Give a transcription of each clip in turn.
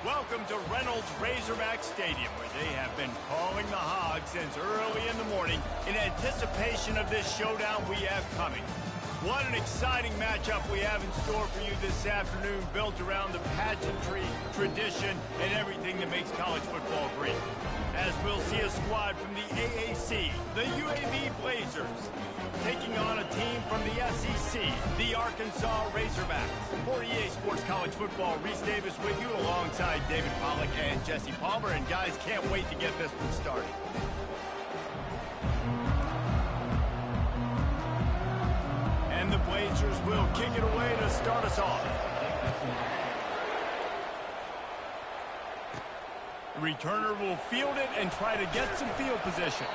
Welcome to Reynolds Razorback Stadium, where they have been calling the hog since early in the morning in anticipation of this showdown we have coming. What an exciting matchup we have in store for you this afternoon, built around the pageantry, tradition, and everything that makes college football great. As we'll see a squad from the AAC, the UAB Blazers, taking on a team from the SEC, the Arkansas Razorbacks. For EA Sports College Football, Reese Davis with you alongside David Pollack and Jesse Palmer. And guys, can't wait to get this one started. And the Blazers will kick it away to start us off. The returner will field it and try to get some field position.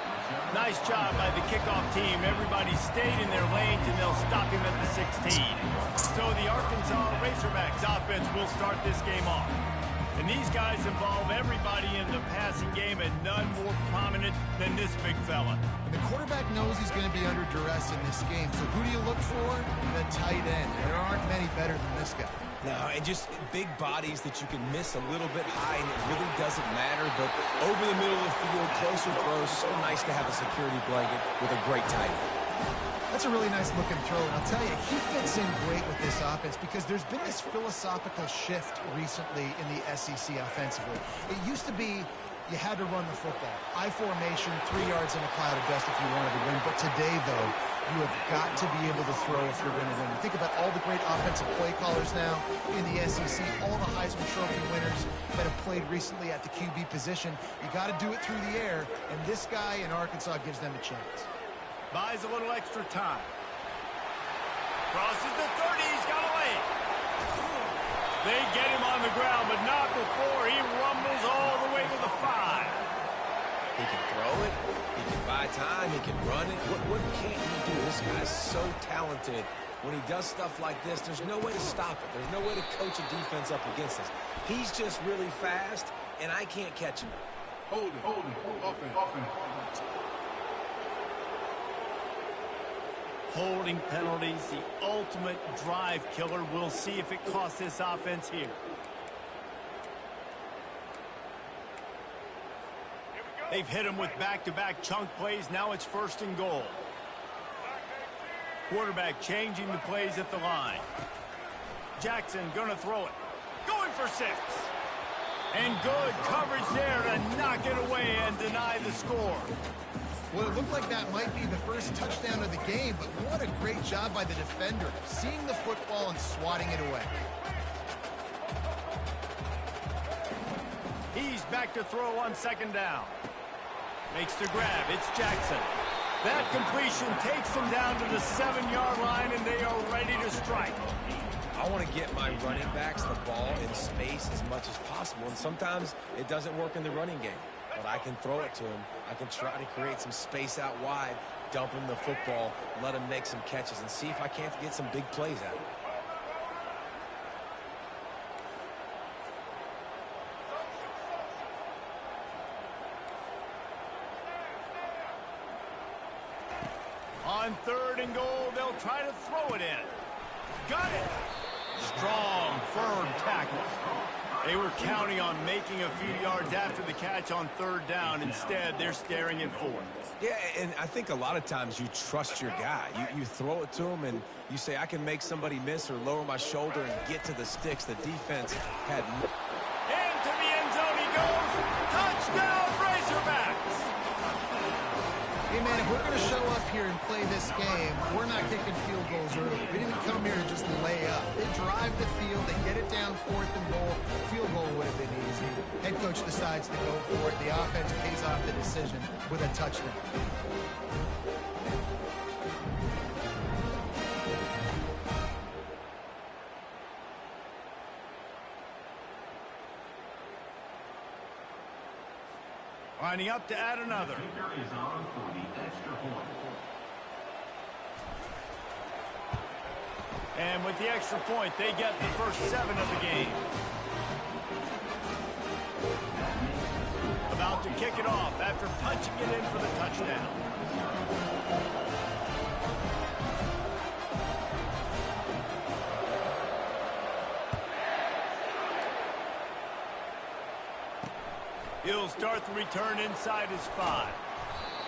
Nice job by the kickoff team. Everybody stayed in their lanes, and they'll stop him at the 16. So the Arkansas Razorbacks offense will start this game off. And these guys involve everybody in the passing game, and none more prominent than this big fella. And the quarterback knows he's going to be under duress in this game. So who do you look for? The tight end. There aren't many better than this guy. No, and just big bodies that you can miss a little bit high, and it really doesn't matter. But over the middle of the field, closer throws, so nice to have a security blanket with a great tight end. That's a really nice looking throw, and I'll tell you, he fits in great with this offense because there's been this philosophical shift recently in the SEC offensively. It used to be you had to run the football. I formation, 3 yards in a cloud of dust if you wanted to win. But today, though, you have got to be able to throw if you're going to win. You think about all the great offensive play callers now in the SEC, all the Heisman Trophy winners that have played recently at the QB position. You got to do it through the air, and this guy in Arkansas gives them a chance. Buys a little extra time. Crosses the 30. He's got away. They get him on the ground, but not before he rumbles all the way to the 5. He can throw it. He can buy time. He can run it. What can't he do? This guy's so talented. When he does stuff like this, there's no way to stop it. There's no way to coach a defense up against this. He's just really fast, and I can't catch him. Hold it. Offense. Holding penalties, the ultimate drive killer. We'll see if it costs this offense here. They've hit him with back-to-back chunk plays. Now it's 1st and goal. Quarterback changing the plays at the line. Jackson gonna throw it. Going for 6. And good coverage there to knock it away and deny the score. Well, it looked like that might be the first touchdown of the game, but what a great job by the defender, seeing the football and swatting it away. He's back to throw on 2nd down. Makes the grab. It's Jackson. That completion takes them down to the 7-yard line, and they are ready to strike. I want to get my running backs the ball in space as much as possible, and sometimes it doesn't work in the running game. But I can throw it to him. I can try to create some space out wide, dump him the football, let him make some catches, and see if I can't get some big plays out of him. On 3rd and goal, they'll try to throw it in. Got it! Strong, firm tackle. They were counting on making a few yards after the catch on 3rd down. Instead, they're staring at 4th. Yeah, and I think a lot of times you trust your guy. You throw it to him, and you say, I can make somebody miss or lower my shoulder and get to the sticks. The defense had... Into the end zone he goes. Touchdown, Razorbacks! Hey, man, if we're going to show up here and play this game, we're not kicking field goals early. We didn't come here to just lay up. They drive the field. They get it down 4th and goal. Field goal would have been easy. Head coach decides to go for it. The offense pays off the decision with a touchdown. Lining up to add another. And with the extra point, they get the first 7 of the game. About to kick it off after punching it in for the touchdown. He'll start the return inside his 5.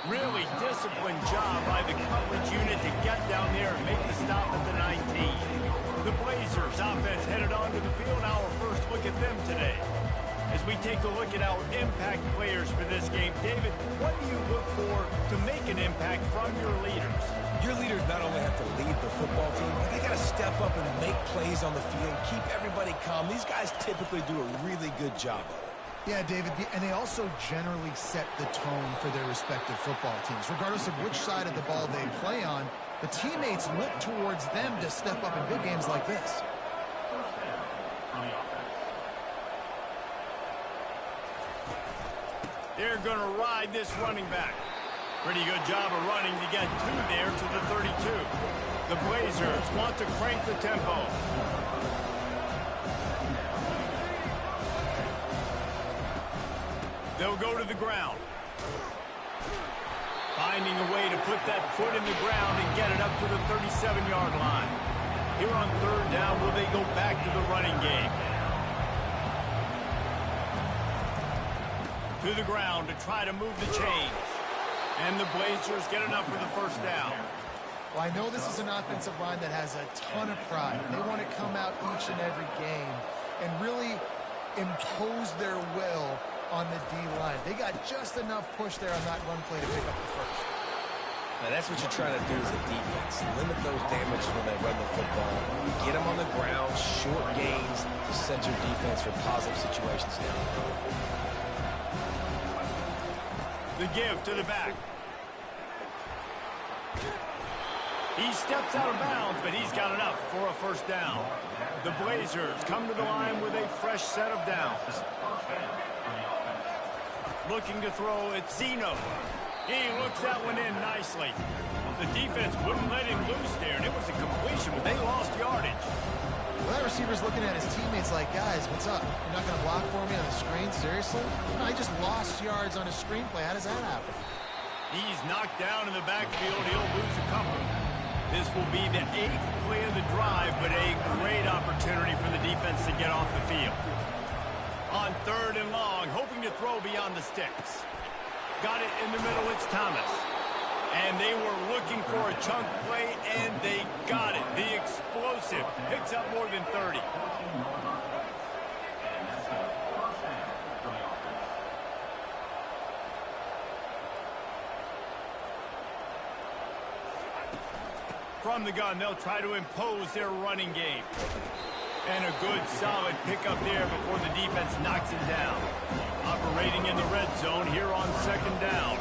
Really disciplined job by the coverage unit to get down there and make the stop at the 19. The Blazers offense headed onto the field. Our first look at them today. As we take a look at our impact players for this game, David, what do you look for to make an impact from your leaders? Your leaders not only have to lead the football team, but they got to step up and make plays on the field, keep everybody calm. These guys typically do a really good job of it. Yeah, David, and they also generally set the tone for their respective football teams. Regardless of which side of the ball they play on, the teammates look towards them to step up in big games like this. They're going to ride this running back. Pretty good job of running to get 2 there to the 32. The Blazers want to crank the tempo. They'll go to the ground. Finding a way to put that foot in the ground and get it up to the 37-yard line. Here on 3rd down, will they go back to the running game? To the ground to try to move the chains. And the Blazers get enough for the 1st down. Well, I know this is an offensive line that has a ton of pride. They want to come out each and every game and really impose their will on the D-line. They got just enough push there on that run play to pick up the 1st. Now, that's what you're trying to do as a defense. Limit those damages when they run the football. Get them on the ground, short gains to set your defense for positive situations down the road. The give to the back. He steps out of bounds, but he's got enough for a 1st down. The Blazers come to the line with a fresh set of downs. Looking to throw at Zeno. He looks that one in nicely. The defense wouldn't let him loose there, and it was a completion, but they lost yardage. Well, that receiver's looking at his teammates like, guys, what's up? You're not going to block for me on the screen? Seriously? No, he just lost yards on a screenplay. How does that happen? He's knocked down in the backfield. He'll lose a couple. This will be the 8th play of the drive, but a great opportunity for the defense to get off the field. On 3rd and long, hoping to throw beyond the sticks. Got it in the middle, it's Thomas. And they were looking for a chunk play, and they got it. The explosive picks up more than 30. From the gun, they'll try to impose their running game. And a good, solid pickup there before the defense knocks him down. Operating in the red zone here on 2nd down.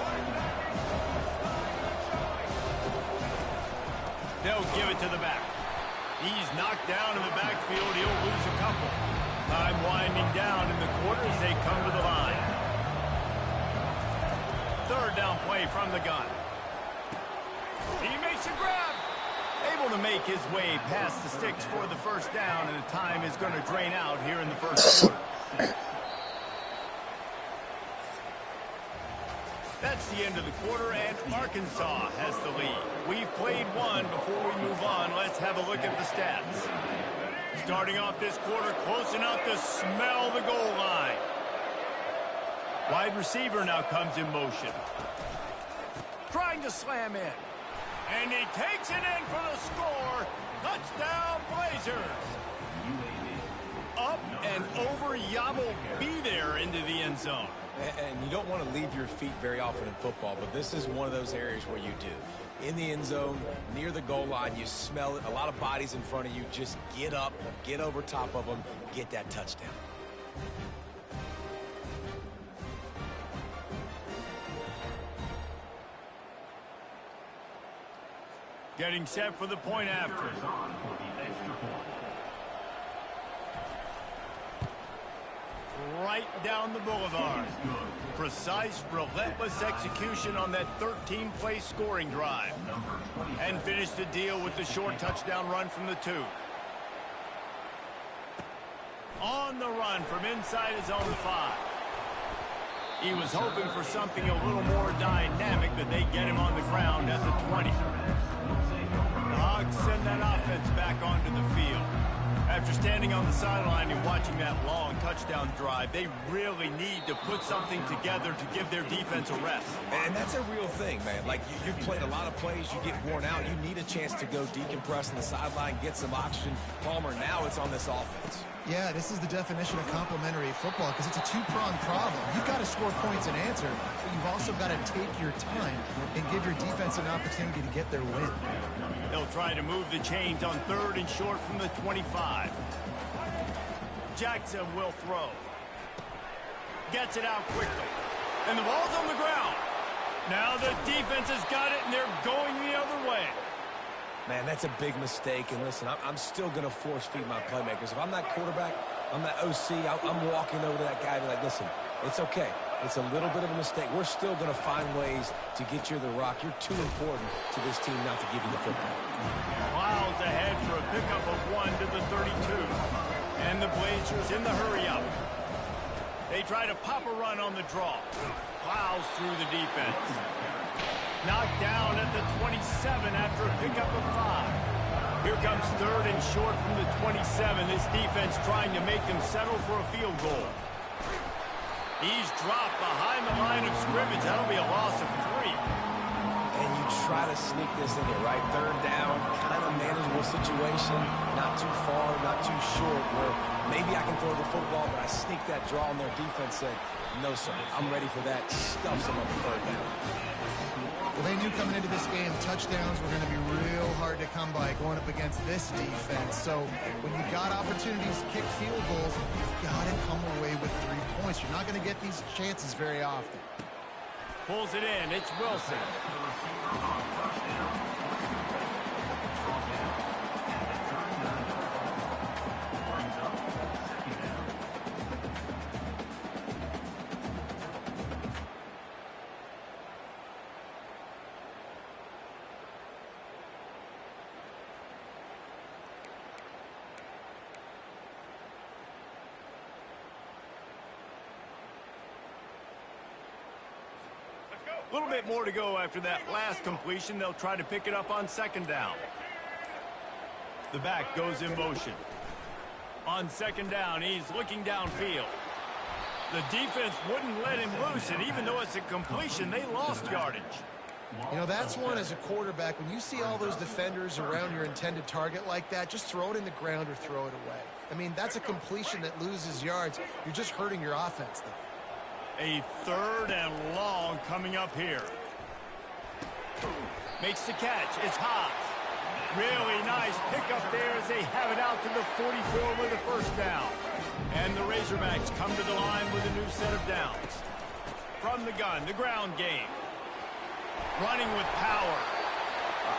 They'll give it to the back. He's knocked down in the backfield. He'll lose a couple. Time winding down in the quarter as they come to the line. 3rd down play from the gun. He makes a grab. Able to make his way past the sticks for the 1st down, and the time is going to drain out here in the 1st quarter. That's the end of the quarter, and Arkansas has the lead. We've played one. Before we move on, let's have a look at the stats. Starting off this quarter, close enough to smell the goal line. Wide receiver now comes in motion. Trying to slam in. And he takes it in for the score. Touchdown, Blazers. Up and over, Yabo be there into the end zone. And you don't want to leave your feet very often in football, but this is one of those areas where you do. In the end zone, near the goal line, you smell it. A lot of bodies in front of you. Just get up, get over top of them, get that touchdown. Getting set for the point after. Right down the boulevard. Precise, relentless execution on that 13-play scoring drive. And finish the deal with the short touchdown run from the 2. On the run from inside his own 5. He was hoping for something a little more dynamic, but they get him on the ground at the 20. The Hogs send that offense back onto the field. After standing on the sideline and watching that long touchdown drive, they really need to put something together to give their defense a rest. And that's a real thing, man. Like, you've played a lot of plays, you get worn out, you need a chance to go decompress on the sideline, get some oxygen. Palmer, now it's on this offense. Yeah, this is the definition of complementary football because it's a two-pronged problem. You've got to score points and answer, but you've also got to take your time and give your defense an opportunity to get their win. They'll try to move the chains on 3rd and short from the 25. Jackson will throw. Gets it out quickly. And the ball's on the ground. Now the defense has got it, and they're going the other way. Man, that's a big mistake. And listen, I'm still going to force feed my playmakers. If I'm that quarterback, I'm that OC, I'm walking over to that guy and be like, listen, it's okay. It's a little bit of a mistake. We're still going to find ways to get you the rock. You're too important to this team not to give you the football. Miles ahead for a pickup of 1 to the 32. And the Blazers in the hurry-up. They try to pop a run on the draw. Plows through the defense. Knocked down at the 27 after a pickup of 5. Here comes 3rd and short from the 27. This defense trying to make them settle for a field goal. He's dropped behind the line of scrimmage. That'll be a loss of 3. And you try to sneak this in here, right? 3rd down, kind of manageable situation. Not too far, not too short, where maybe I can throw the football, but I sneak that draw on their defense said, no, sir, I'm ready for that. Stuffs them on the 3rd down. Well, they knew coming into this game touchdowns were going to be real hard to come by going up against this defense. So when you got opportunities to kick field goals, you've got to come away with 3 points. You're not going to get these chances very often. Pulls it in. It's Wilson. A little bit more to go after that last completion. They'll try to pick it up on 2nd down. The back goes in motion. On 2nd down, he's looking downfield. The defense wouldn't let him loose, and even though it's a completion, they lost yardage. You know, that's one as a quarterback. When you see all those defenders around your intended target like that, just throw it in the ground or throw it away. I mean, that's a completion that loses yards. You're just hurting your offense, though. A 3rd and long coming up here. Makes the catch. It's hot. Really nice pickup there as they have it out to the 44 with a 1st down. And the Razorbacks come to the line with a new set of downs. From the gun, the ground game. Running with power.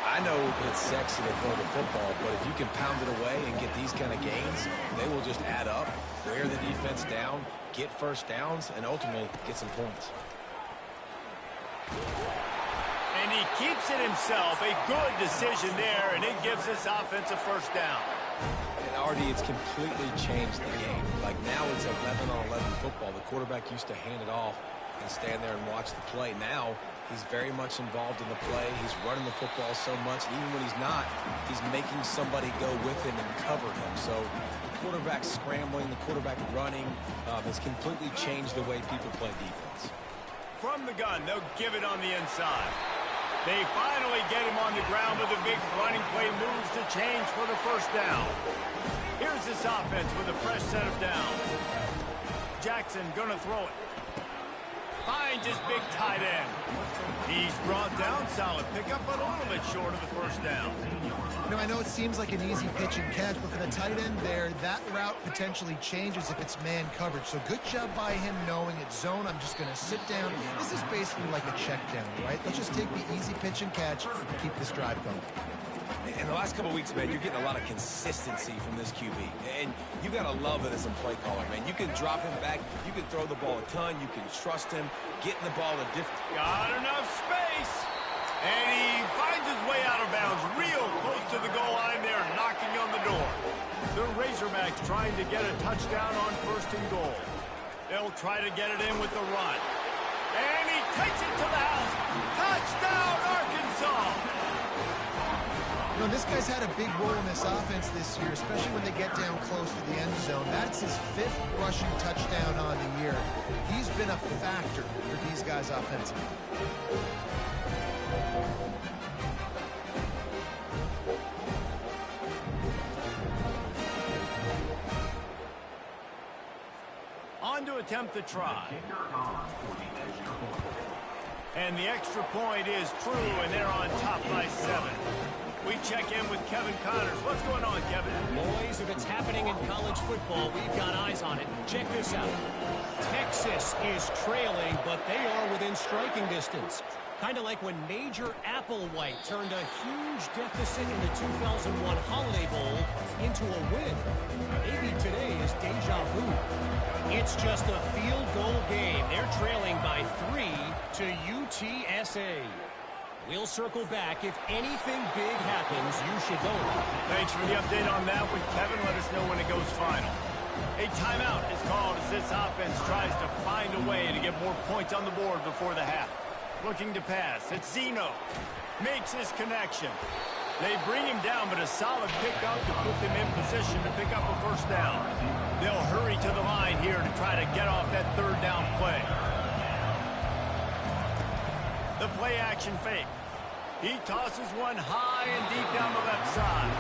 I know it's sexy to throw the football, but if you can pound it away and get these kind of gains, they will just add up, wear the defense down, get 1st downs, and ultimately get some points. And he keeps it himself. A good decision there, and it gives this offense a 1st down. And already it's completely changed the game. Like now it's 11-on-11 football. The quarterback used to hand it off and stand there and watch the play. Now he's very much involved in the play. He's running the football so much, and even when he's not, he's making somebody go with him and cover him. So the quarterback scrambling, the quarterback running has completely changed the way people play defense. From the gun, they'll give it on the inside. They finally get him on the ground with a big running play, moves the chains for the 1st down. Here's this offense with a fresh set of downs. Jackson gonna throw it. Finds his big tight end. He's brought down, solid pickup, but a little bit short of the 1st down. You know, I know it seems like an easy pitch and catch, but for the tight end there, that route potentially changes if it's man coverage. So good job by him knowing it's zone. I'm just going to sit down. This is basically like a check down, right? Let's just take the easy pitch and catch and keep this drive going. In the last couple of weeks, man, you're getting a lot of consistency from this QB. And you got to love it as a play caller, man. You can drop him back. You can throw the ball a ton. You can trust him. Getting the ball a different... Got enough space. And he finds his way out of bounds real close to the goal line there, knocking on the door. The Razorbacks trying to get a touchdown on 1st and goal. They'll try to get it in with the run. And he takes it to the house. Touchdown, Arkansas! You know, this guy's had a big role in this offense this year, especially when they get down close to the end zone. That's his 5th rushing touchdown on the year. He's been a factor for these guys offensively. On to attempt the try. And the extra point is true, and they're on top by 7. We check in with Kevin Connors. What's going on, Kevin? Boys, if it's happening in college football, we've got eyes on it. Check this out. Texas is trailing, but they are within striking distance. Kind of like when Major Applewhite turned a huge deficit in the 2001 Holiday Bowl into a win. Maybe today is deja vu. It's just a field goal game. They're trailing by 3 to UTSA. We'll circle back. If anything big happens, you should know about it. Thanks for the update on that one, Kevin. Let us know when it goes final. A timeout is called as this offense tries to find a way to get more points on the board before the half. Looking to pass. It's Zeno. Makes his connection. They bring him down, but a solid pickup to put them in position to pick up a first down. They'll hurry to the line here to try to get off that 3rd down play. The play action fake. He tosses one high and deep down the left side.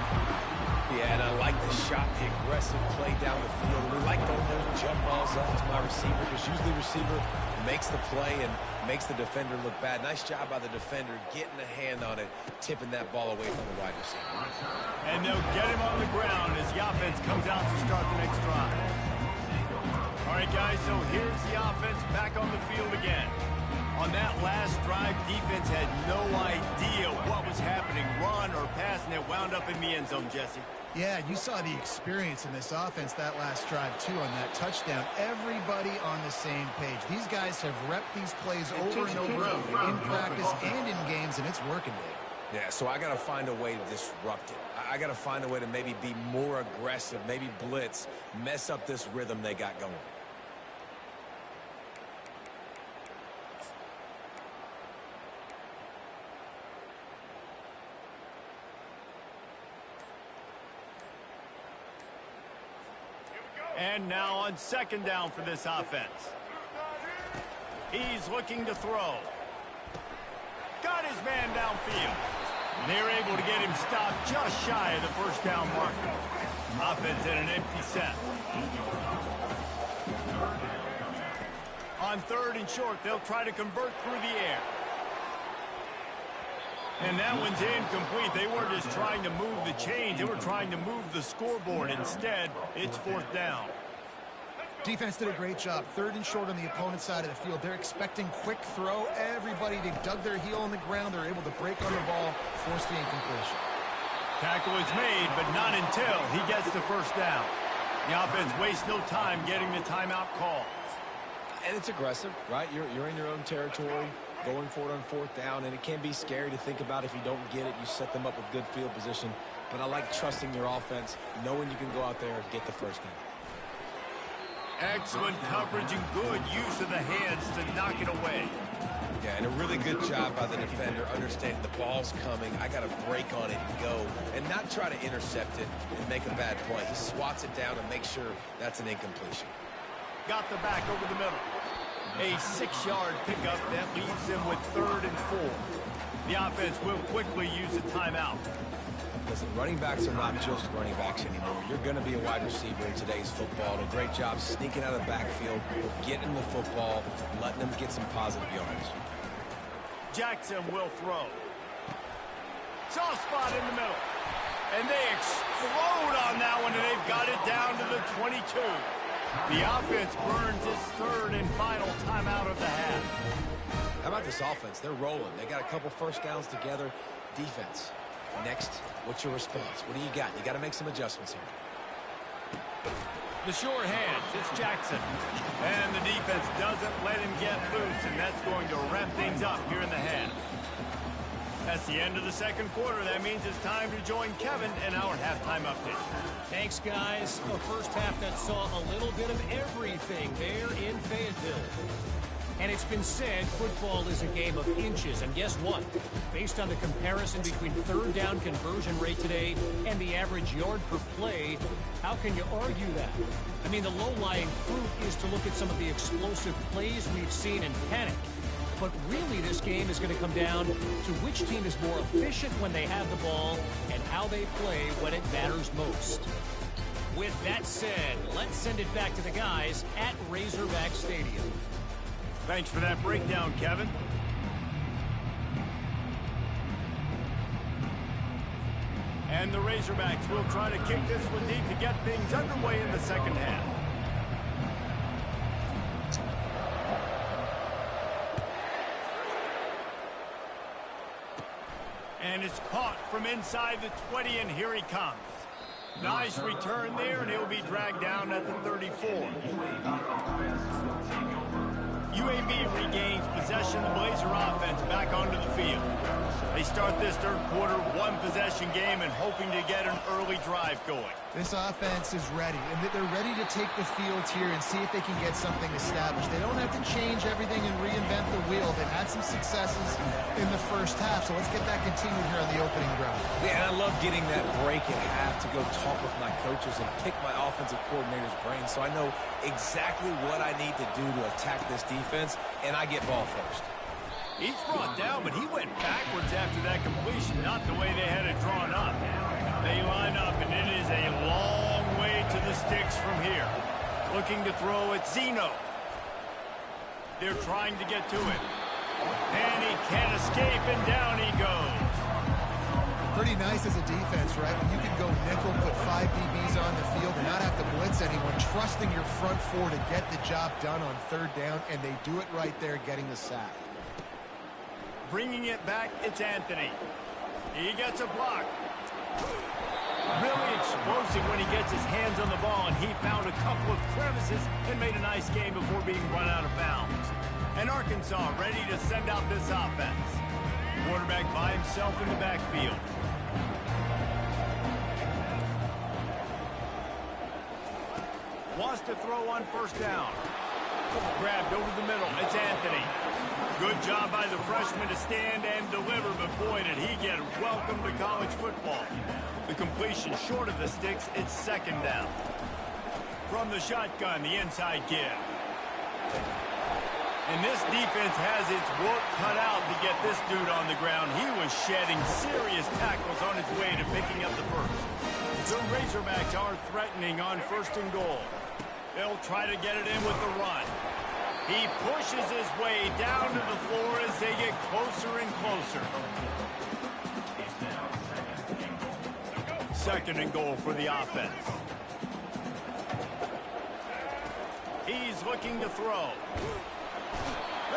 Yeah, and I like the shot, the aggressive play down the field. We like throwing those jump balls up to my receiver, because usually the receiver makes the play and makes the defender look bad. Nice job by the defender getting a hand on it, tipping that ball away from the wide receiver. And they'll get him on the ground as the offense comes out to start the next drive. All right, guys, so here's the offense back on the field again. On that last drive, defense had no idea what was happening, run or pass, and it wound up in the end zone, Jesse. Yeah, you saw the experience in this offense that last drive, too, on that touchdown. Everybody on the same page. These guys have repped these plays over and over in practice and in games, and it's working, Dave. Yeah, so I got to find a way to disrupt it. I got to find a way to maybe be more aggressive, maybe blitz, mess up this rhythm they got going. And now on 2nd down for this offense. He's looking to throw. Got his man downfield. They're able to get him stopped just shy of the 1st down marker. Offense at an empty set. On 3rd and short, they'll try to convert through the air. And that one's incomplete. They weren't just trying to move the chains. They were trying to move the scoreboard. Instead, it's 4th down. Defense did a great job. 3rd and short on the opponent's side of the field. They're expecting quick throw. Everybody, they dug their heel on the ground. They're able to break on the ball, force the incompletion. Tackle is made, but not until he gets the 1st down. The offense wastes no time getting the timeout call. And it's aggressive, right? You're in your own territory, going for it on 4th down, and it can be scary to think about if you don't get it. You set them up with good field position. But I like trusting your offense, knowing you can go out there and get the 1st down. Excellent coverage and good use of the hands to knock it away. Yeah, and a really good job by the defender, understanding the ball's coming. I got to break on it and go, and not try to intercept it and make a bad play. He swats it down and makes sure that's an incompletion. Got the back over the middle. A 6-yard pickup that leaves them with 3rd and 4. The offense will quickly use a timeout. Listen, running backs are not just running backs anymore. You're going to be a wide receiver in today's football. And a great job sneaking out of the backfield, getting the football, letting them get some positive yards. Jackson will throw. Soft spot in the middle. And they explode on that one, and they've got it down to the 22. The offense burns its 3rd and final timeout of the half. How about this offense? They're rolling. They got a couple 1st downs together. Defense. Next, what's your response? What do you got? You got to make some adjustments here. The short hands, it's Jackson. And the defense doesn't let him get loose, and that's going to wrap things up here in the half. That's the end of the 2nd quarter. That means it's time to join Kevin in our halftime update. Thanks, guys. A first half that saw a little bit of everything there in Fayetteville. And it's been said football is a game of inches. And guess what? Based on the comparison between third down conversion rate today and the average yard per play, how can you argue that? I mean, the low-lying fruit is to look at some of the explosive plays we've seen and panic. But really, this game is going to come down to which team is more efficient when they have the ball and how they play when it matters most. With that said, let's send it back to the guys at Razorback Stadium. Thanks for that breakdown, Kevin. And the Razorbacks will try to kick this one deep to get things underway in the second half. And it's caught from inside the 20, and here he comes. Nice return there, and he'll be dragged down at the 34. UAB regains possession of the Blazer offense back onto the field. They start this third quarter one-possession game and hoping to get an early drive going. This offense is ready, and they're ready to take the field here and see if they can get something established. They don't have to change everything and reinvent the wheel. They've had some successes in the first half, so let's get that continued here on the opening drive. Yeah, and I love getting that break at half to go talk with my coaches and pick my offensive coordinator's brain so I know exactly what I need to do to attack this defense, and I get ball first. He's brought down, but he went backwards after that completion, not the way they had it drawn up. They line up, and it is a long way to the sticks from here. Looking to throw at Zeno. They're trying to get to it. And he can't escape, and down he goes. Pretty nice as a defense, right? When you can go nickel, put 5 DBs on the field and not have to blitz anyone, trusting your front four to get the job done on third down, and they do it right there, getting the sack. Bringing it back, it's Anthony. He gets a block. Really explosive when he gets his hands on the ball, and he found a couple of crevices and made a nice game before being run out of bounds. And Arkansas ready to send out this offense. Quarterback by himself in the backfield. Wants to throw on first down. Grabbed over the middle. It's Anthony. Good job by the freshman to stand and deliver, but boy, did he get welcome to college football. The completion short of the sticks, it's second down. From the shotgun, the inside give. And this defense has its work cut out to get this dude on the ground. He was shedding serious tackles on his way to picking up the first. The Razorbacks are threatening on first and goal. They'll try to get it in with the run. He pushes his way down to the floor as they get closer and closer. Second and goal for the offense. He's looking to throw.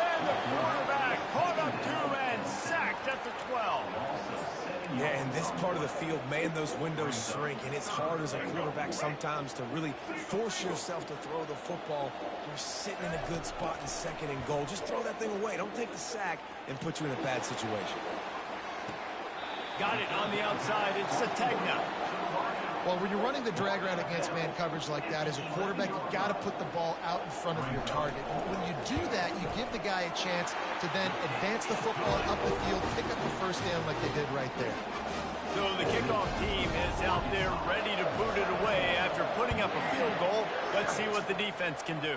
And the quarterback caught up to and sacked at the 12. Yeah, in this part of the field, man, those windows shrink, and it's hard as a quarterback sometimes to really force yourself to throw the football. You're sitting in a good spot in second and goal. Just throw that thing away. Don't take the sack and put you in a bad situation. Got it on the outside. It's Sategna. Well, when you're running the drag route against man coverage like that, as a quarterback, you've got to put the ball out in front of your target. And when you do that, you give the guy a chance to then advance the football up the field, pick up the first down like they did right there. So the kickoff team is out there ready to boot it away after putting up a field goal. Let's see what the defense can do.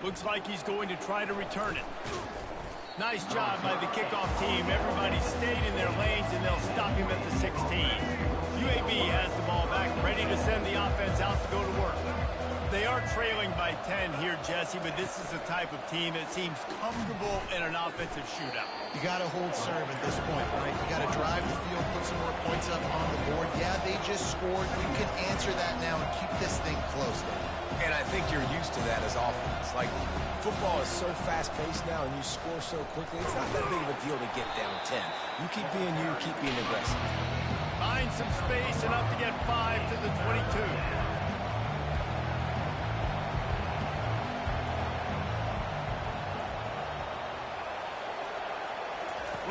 Looks like he's going to try to return it. Nice job by the kickoff team. Everybody stayed in their lanes, and they'll stop him at the 16. UAB has the ball back, ready to send the offense out to go to work. They are trailing by 10 here, Jesse, but this is the type of team that seems comfortable in an offensive shootout. You got to hold serve at this point, right? You got to drive the field, put some more points up on the board. Yeah, they just scored. You can answer that now and keep this thing close. And I think you're used to that as offense. Like, football is so fast-paced now, and you score so quickly, it's not that big of a deal to get down 10. You keep being you, keep being aggressive. Find some space, enough to get 5 to the 22.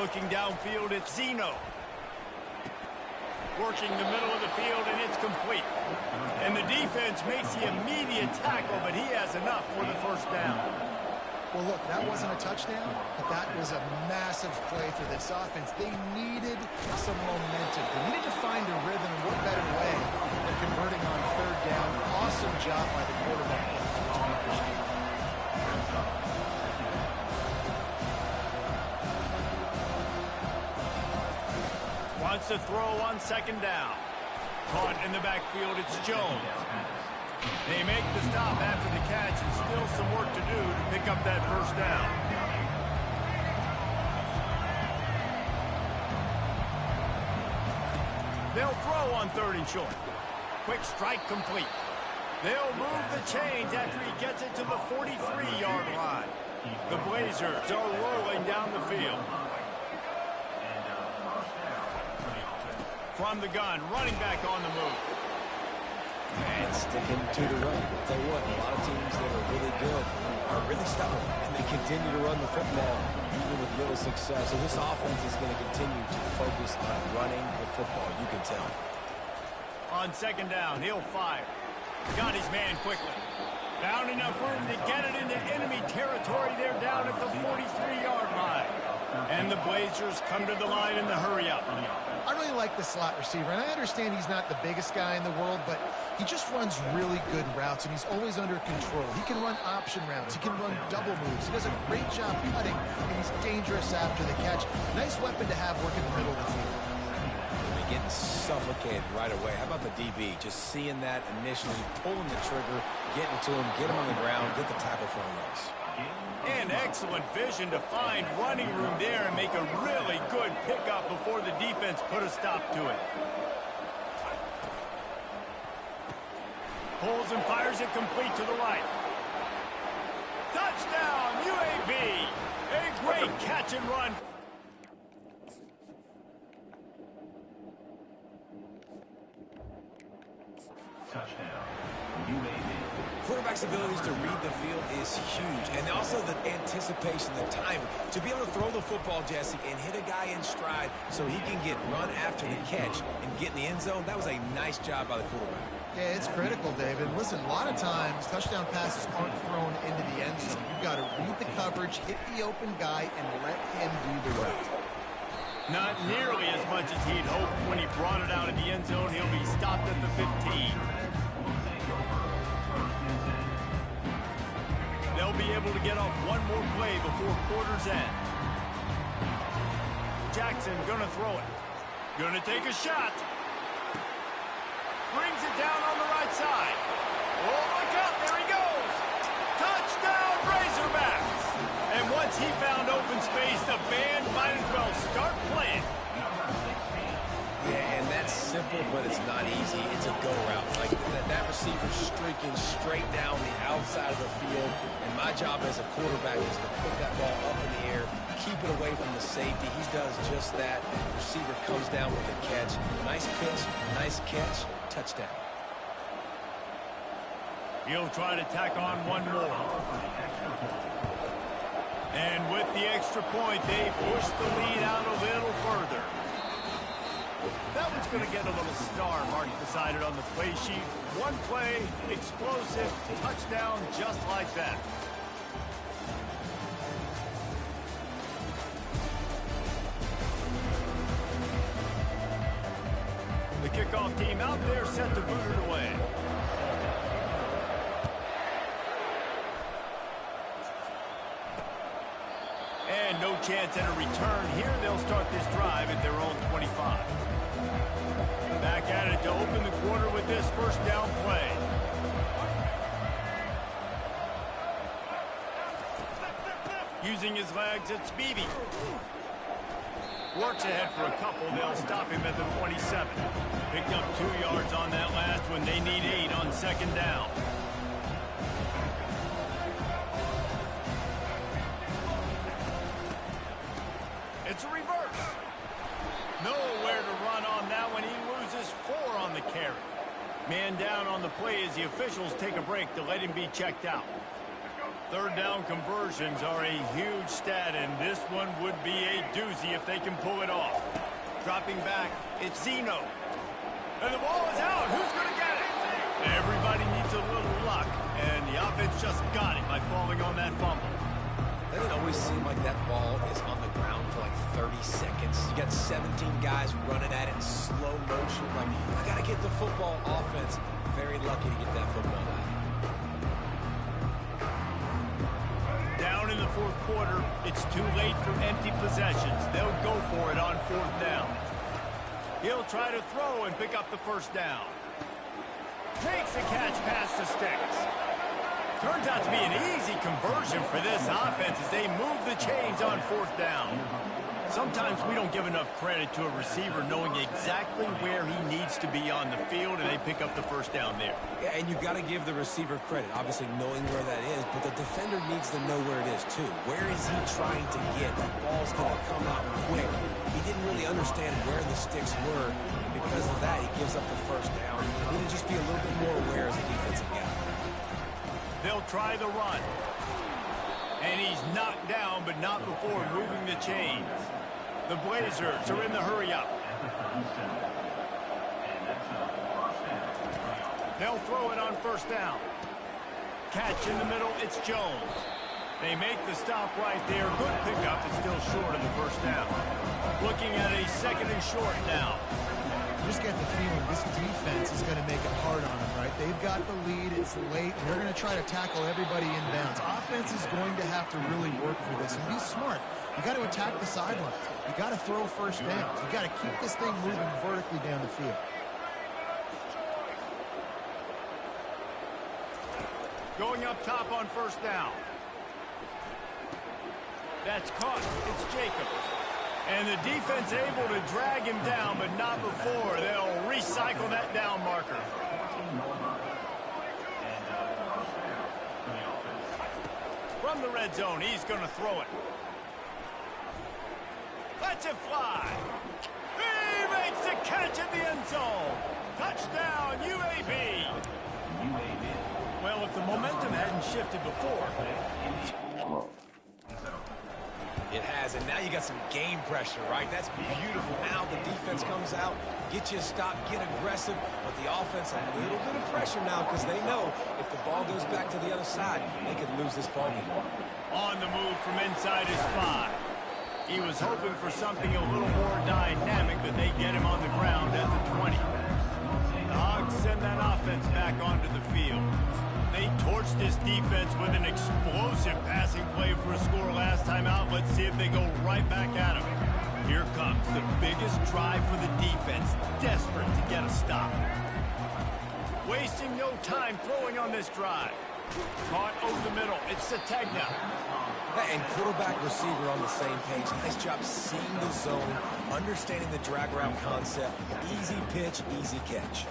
Looking downfield, it's Zeno. Working the middle of the field, and it's complete. And the defense makes the immediate tackle, but he has enough for the first down. Well, look, that wasn't a touchdown, but that was a massive play for this offense. They needed some momentum. They needed to find a rhythm, and what better way than converting on third down. Awesome job by the quarterback. Wants to throw on second down. Caught in the backfield, it's Jones. They make the stop after the catch, and still some work to do to pick up that first down. They'll throw on third and short. Quick strike complete. They'll move the chains after he gets it to the 43-yard line. The Blazers are rolling down the field. From the gun, running back on the move. And sticking to the run. I'll tell you what, a lot of teams that are really good are really stubborn, and they continue to run the football, even with little success. So this offense is going to continue to focus on running the football, you can tell. On second down, he'll fire. Got his man quickly. Found enough room to get it into enemy territory. They're down at the 43-yard line. And the Blazers come to the line in the hurry-up. I really like the slot receiver, and I understand he's not the biggest guy in the world, but he just runs really good routes, and he's always under control. He can run option routes. He can run double moves. He does a great job cutting, and he's dangerous after the catch. Nice weapon to have working the middle of the field. They're getting suffocated right away. How about the DB? Just seeing that initially, pulling the trigger, getting to him, get him on the ground, get the tackle for a loss. And excellent vision to find running room there and make a really good pickup before the defense put a stop to it. Pulls and fires it complete to the right. Touchdown, UAB! A great catch and run. Touchdown, UAB. Quarterback's abilities to read the field is huge, and also the anticipation, the timing. To be able to throw the football, Jesse, and hit a guy in stride so he can get run after the catch and get in the end zone, that was a nice job by the quarterback. Yeah, it's critical, David. Listen, a lot of times, touchdown passes aren't thrown into the end zone. You've got to read the coverage, hit the open guy, and let him do the rest. Not nearly as much as he'd hoped when he brought it out of the end zone. He'll be stopped at the 15. They'll be able to get off one more play before quarter's end. Jackson gonna throw it. Gonna take a shot. Brings it down on the right side. Oh, look out, there he goes. Touchdown, Razorbacks. And once he found open space, the band might as well start playing. Yeah, and that's simple, but it's not easy. It's a go route. Like that receiver streaking straight down the outside of the field. And my job as a quarterback is to put that ball up in the air, keep it away from the safety. He does just that. The receiver comes down with the catch. Nice pitch, nice catch, touchdown. He'll try to tack on one more. And with the extra point, they push the lead out a little further. That one's going to get a little star marked beside it on the play sheet. One play, explosive, touchdown, just like that. The kickoff team out there set to boot it away. And no chance at a return here. They'll start this drive at their own 25. Back at it to open the quarter with this first down play. Using his legs, it's Beebe. Works ahead for a couple. They'll stop him at the 27. Picked up 2 yards on that last one. They need 8 on second down. It's a reverse. Nowhere to run on that one. He loses 4 on the carry. Man down on the play as the officials take a break to let him be checked out. Third down conversions are a huge stat, and this one would be a doozy if they can pull it off. Dropping back, it's Zeno. And the ball is out. Who's going to get it? Everybody needs a little luck, and the offense just got it by falling on that fumble. Doesn't it always seem like that ball is on the ground for like 30 seconds? You got 17 guys running at it in slow motion. Like, I got to get the football. Offense, very lucky to get that football out. Down in the fourth quarter, it's too late for empty possessions. They'll go for it on fourth down. He'll try to throw and pick up the first down. Makes the catch past the sticks. Turns out to be an easy conversion for this offense as they move the chains on fourth down. Sometimes we don't give enough credit to a receiver knowing exactly where he needs to be on the field, and they pick up the first down there. Yeah, and you've got to give the receiver credit, obviously knowing where that is, but the defender needs to know where it is too. Where is he trying to get? That ball's going to come out quick. He didn't really understand where the sticks were. Because of that, he gives up the first down. He needs to just be a little bit more aware as a defensive guy. They'll try the run. And he's knocked down, but not before moving the chains. The Blazers are in the hurry-up. They'll throw it on first down. Catch in the middle, it's Jones. They make the stop right there. Good pickup, it's still short of the first down. Looking at a second and short now. You just get the feeling this defense is going to make it hard on them, right? They've got the lead, it's late, and they're going to try to tackle everybody inbounds. Offense is going to have to really work for this and be smart. You got to attack the sidelines. You got to throw first downs. You got to keep this thing moving vertically down the field. Going up top on first down. That's caught. It's Jacobs. And the defense able to drag him down, but not before. They'll recycle that down marker. From the red zone, he's going to throw it. Lets it fly. He makes the catch in the end zone. Touchdown, UAB. Well, if the momentum hadn't shifted before. It has, and now you got some game pressure, right? That's beautiful. Now the defense comes out, get you a stop, get aggressive, but the offense a little bit of pressure now because they know if the ball goes back to the other side, they could lose this ball game. On the move from inside his 5. He was hoping for something a little more dynamic, but they get him on the ground at the 20. The Hogs send that offense back onto the field. They torched this defense with an explosive passing play for a score last time out. Let's see if they go right back at him. Here comes the biggest drive for the defense, desperate to get a stop. Wasting no time throwing on this drive. Caught over the middle. It's Sategna. And quarterback receiver on the same page. Nice job seeing the zone, understanding the drag route concept. Easy pitch, easy catch.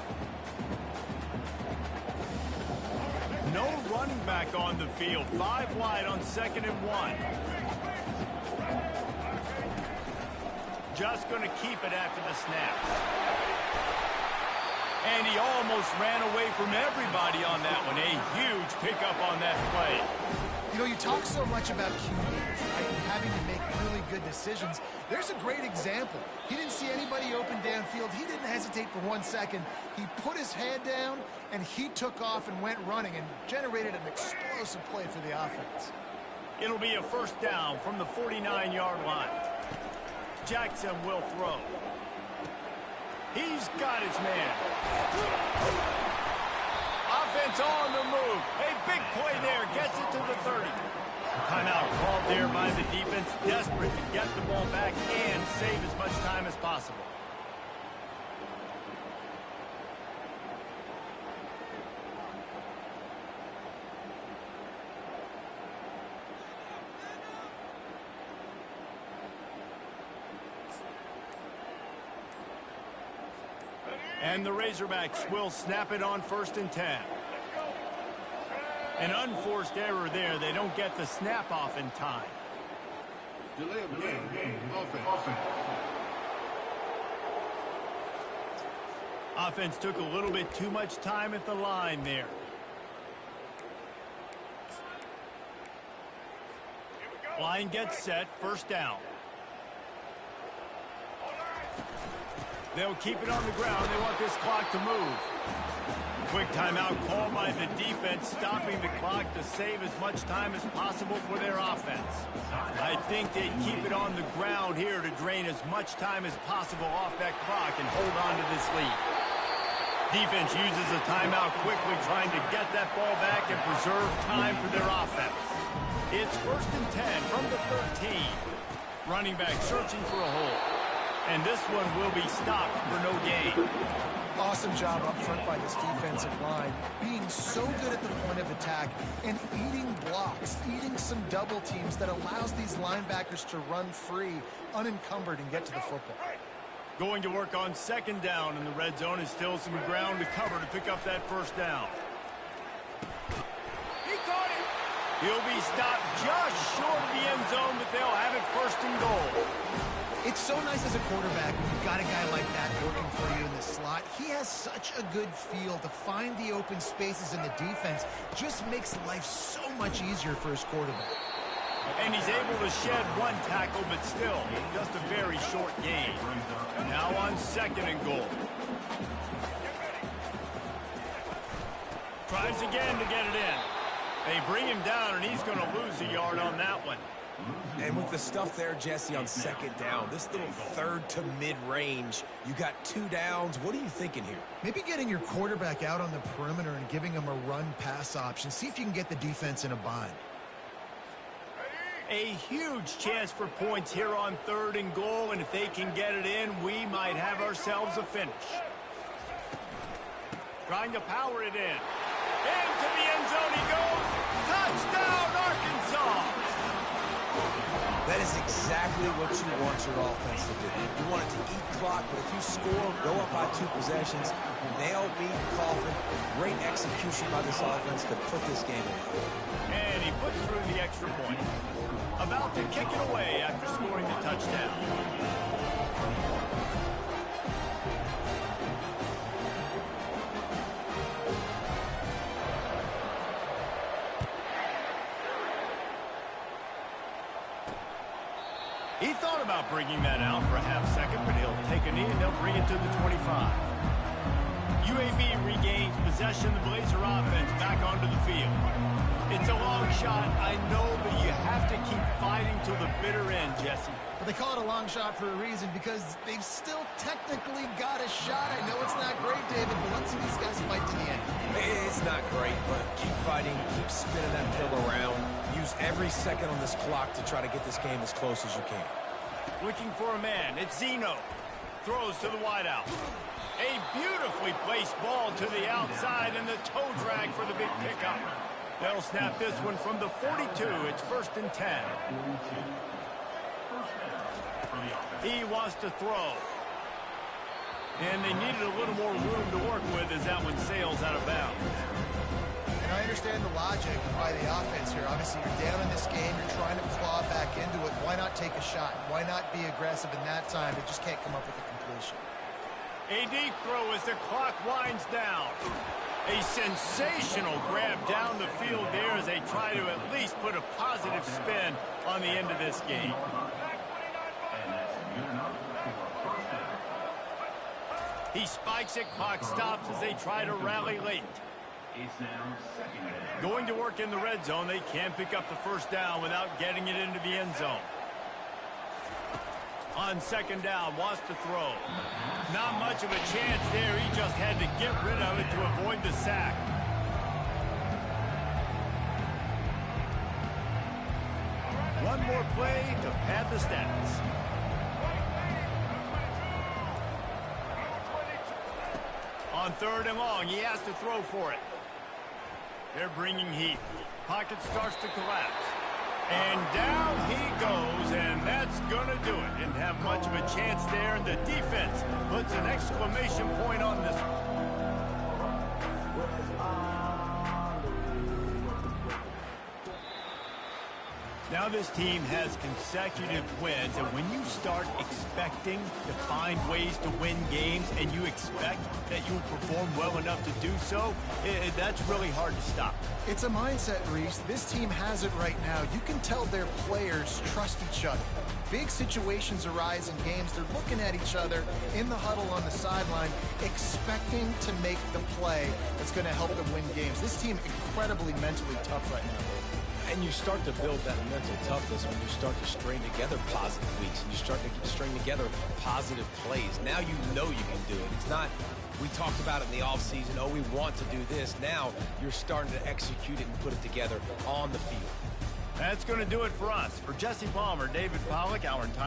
No running back on the field. 5 wide on 2nd and 1. Just going to keep it after the snap. And he almost ran away from everybody on that one. A huge pickup on that play. You know, you talk so much about QBs, right, and having to make really good decisions. There's a great example. He didn't see anybody open downfield. He didn't hesitate for 1 second. He put his head down, and he took off and went running and generated an explosive play for the offense. It'll be a first down from the 49-yard line. Jackson will throw. He's got his man. Offense on the move. A big play there. Gets it to the 30. Timeout called there by the defense. Desperate to get the ball back and save as much time as possible. And the Razorbacks will snap it on 1st and 10. An unforced error there. They don't get the snap off in time. Delay of game. Offense. Offense took a little bit too much time at the line there. Line gets set. First down. They'll keep it on the ground. They want this clock to move. Quick timeout call by the defense, stopping the clock to save as much time as possible for their offense. I think they keep it on the ground here to drain as much time as possible off that clock and hold on to this lead. Defense uses a timeout quickly, trying to get that ball back and preserve time for their offense. It's 1st and 10 from the 13. Running back searching for a hole. And this one will be stopped for no gain. Awesome job up front by this defensive line, being so good at the point of attack and eating blocks, eating some double teams that allows these linebackers to run free, unencumbered, and get to the football. Going to work on 2nd down in the red zone is still some ground to cover to pick up that 1st down. He caught it! He'll be stopped just short of the end zone, but they'll have it 1st and goal. It's so nice as a quarterback when you've got a guy like that working for you in the slot. He has such a good feel to find the open spaces in the defense. Just makes life so much easier for his quarterback. And he's able to shed one tackle, but still, just a very short gain. Now on 2nd and goal. Tries again to get it in. They bring him down, and he's going to lose a yard on that one. And with the stuff there, Jesse, on 2nd down, this little 3rd to mid-range, you got 2 downs. What are you thinking here? Maybe getting your quarterback out on the perimeter and giving him a run-pass option. See if you can get the defense in a bind. A huge chance for points here on 3rd and goal, and if they can get it in, we might have ourselves a finish. Trying to power it in. Into the end zone he goes. Touchdown, Arkansas! That is exactly what you want your offense to do. You want it to eat clock, but if you score, go up by 2 possessions, nail meat coffin. Great execution by this offense to put this game away. And he puts through the extra point. About to kick it away after scoring the touchdown. He thought about bringing that out for a half second, but he'll take a knee and they'll bring it to the 25. UAB regains possession of the Blazer offense back onto the field. It's a long shot, I know, but you have to keep fighting till the bitter end, Jesse. But they call it a long shot for a reason, because they've still technically got a shot. I know it's not great, David, but let's see these guys fight to the end. It's not great, but keep fighting, keep spinning that pill around. Use every second on this clock to try to get this game as close as you can. Looking for a man. It's Zeno. Throws to the wideout. A beautifully placed ball to the outside, and the toe drag for the big pickup. They'll snap this one from the 42. It's 1st and 10. He wants to throw. And they needed a little more room to work with as that one sails out of bounds. And I understand the logic by the offense here. Obviously, you're down in this game. You're trying to claw back into it. Why not take a shot? Why not be aggressive in that time? It just can't come up with a completion. A deep throw as the clock winds down. A sensational grab down the field there as they try to at least put a positive spin on the end of this game. He spikes it, clock stops as they try to rally late. Going to work in the red zone, they can't pick up the 1st down without getting it into the end zone. On 2nd down, wants to throw. Not much of a chance there. He just had to get rid of it to avoid the sack. One more play to pad the stats. On 3rd and long, he has to throw for it. They're bringing heat. Pocket starts to collapse. And down he goes, and that's going to do it. Didn't have much of a chance there, and the defense puts an exclamation point on this one. Now this team has consecutive wins, and when you start expecting to find ways to win games and you expect that you'll perform well enough to do so, that's really hard to stop. It's a mindset, Reese. This team has it right now. You can tell their players trust each other. Big situations arise in games. They're looking at each other in the huddle on the sideline, expecting to make the play that's going to help them win games. This team incredibly mentally tough right now. And you start to build that mental toughness when you start to string together positive weeks and you start to string together positive plays. Now you know you can do it. It's not, we talked about it in the offseason, oh, we want to do this. Now you're starting to execute it and put it together on the field. That's going to do it for us. For Jesse Palmer, David Pollack, our entire